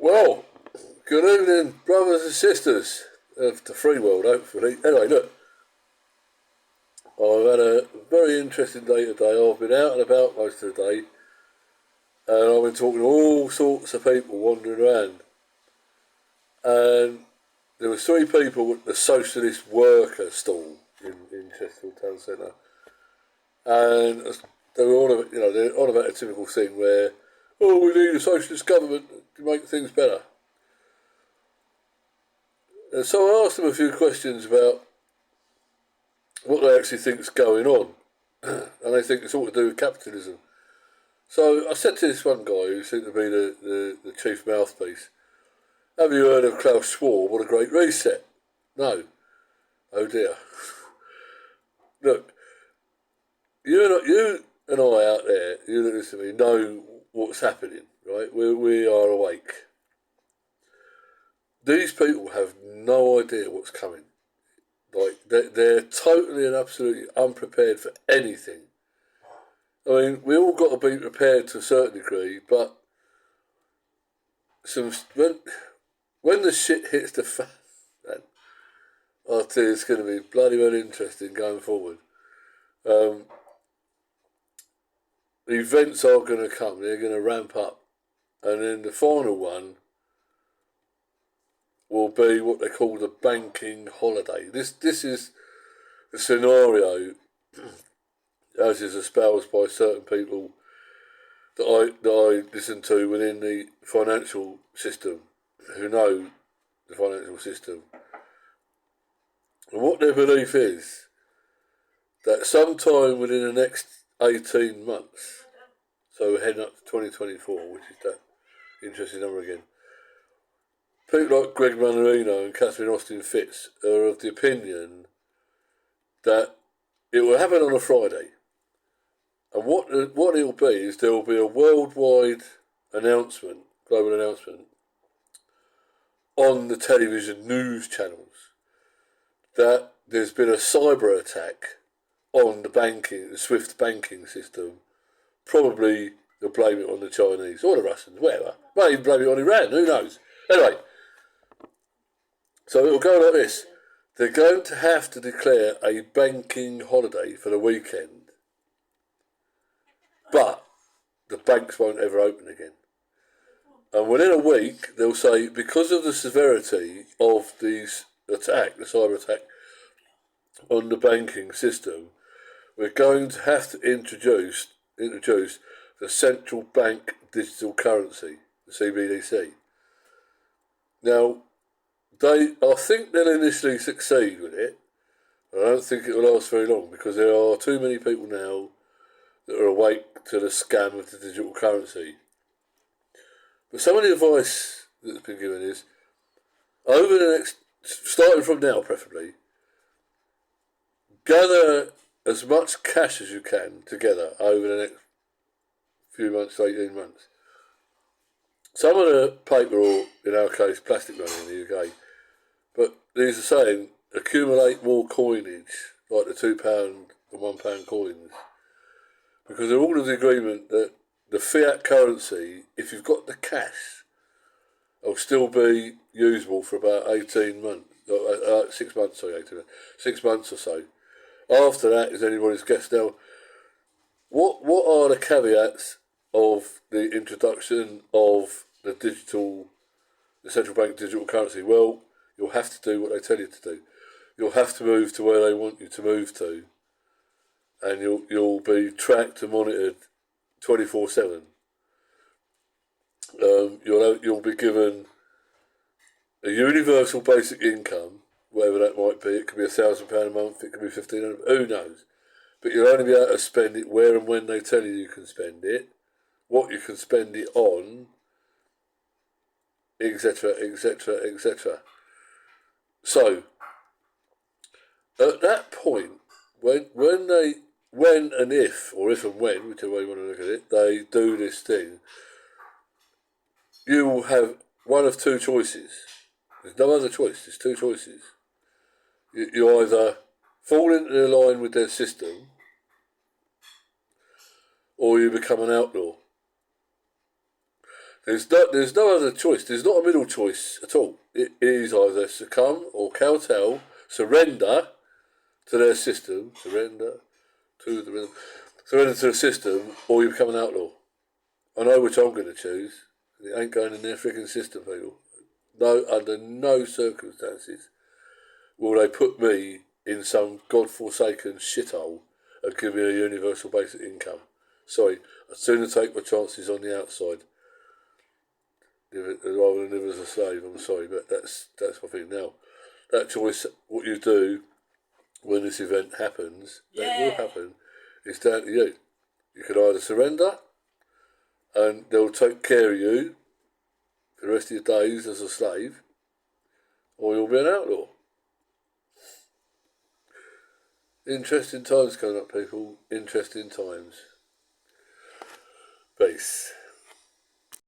Well, good evening, brothers and sisters of the free world, hopefully. Anyway, look, I've had a very interesting day today. I've been out and about most of the day, and I've been talking to all sorts of people wandering around. And there were three people at the Socialist Worker stall in Chesterfield Town Centre, and they were they're on about a typical thing where, oh, we need a socialist government to make things better. And so I asked them a few questions about what they actually think is going on, and they think it's all to do with capitalism. So I said to this one guy who seemed to be the chief mouthpiece, have you heard of Klaus Schwab, What a Great Reset? No. Oh dear. Look, you and I out there, you that listen to me, know what's happening, right? We are awake. These people have no idea what's coming. Like, they're totally and absolutely unprepared for anything. I mean, we all got to be prepared to a certain degree, but when the shit hits the fan, I tell you, it's going to be bloody well interesting going forward. The events are going to come, they're going to ramp up, and then the final one will be what they call the banking holiday. This is the scenario, as is espoused by certain people that I listen to within the financial system, who know the financial system. And what their belief is that sometime within the next 18 months, so we're heading up to 2024, which is that interesting number again, people like Greg Manarino and Catherine Austin Fitz are of the opinion that it will happen on a Friday. And what it'll be is there will be a worldwide announcement, global announcement, on the television news channels that there's been a cyber attack on the SWIFT banking system. Probably they'll blame it on the Chinese or the Russians, whatever. Might even blame it on Iran, who knows? Anyway, so it'll go like this. They're going to have to declare a banking holiday for the weekend, but the banks won't ever open again. And within a week, they'll say, because of the severity of the cyber attack on the banking system, we're going to have to introduce the central bank digital currency, the CBDC. Now, I think they'll initially succeed with it. I don't think it will last very long because there are too many people now that are awake to the scam of the digital currency. But some of the advice that's been given is, over the next, starting from now preferably, gather as much cash as you can together over the next few months, 18 months. Some of the paper, or in our case plastic money in the UK, but these are saying accumulate more coinage, like the £2 and £1 coins, because they're all of the agreement that the fiat currency, if you've got the cash, will still be usable for about 18 months, 6 months, 6 months or so. After that is anybody's guess. Now, what are the caveats of the introduction of the central bank digital currency? Well, you'll have to do what they tell you to do. You'll have to move to where they want you to move to, and you'll be tracked and monitored 24/7. You'll be given a universal basic income, whatever that might be. It could be £1,000 a month. It could be £1,500. Who knows? But you'll only be able to spend it where and when they tell you can spend it, what you can spend it on, etc., etc., etc. So, at that point, when and if, or if and when, whichever way you want to look at it, they do this thing, you will have one of two choices. There's no other choice, there's two choices. You either fall into line with their system, or you become an outlaw. There's no other choice. There's not a middle choice at all. It is either succumb or kowtow, surrender to their system, surrender to the system, or you become an outlaw. I know which I'm going to choose. It ain't going in their freaking system, people. No, under no circumstances will they put me in some godforsaken shithole and give me a universal basic income. Sorry, I'd sooner take my chances on the outside rather than live as a slave. I'm sorry, but that's my thing now. That choice, what you do when this event happens, that will happen, is down to you. You can either surrender and they'll take care of you for the rest of your days as a slave, or you'll be an outlaw. Interesting times coming up, people. Interesting times. Peace.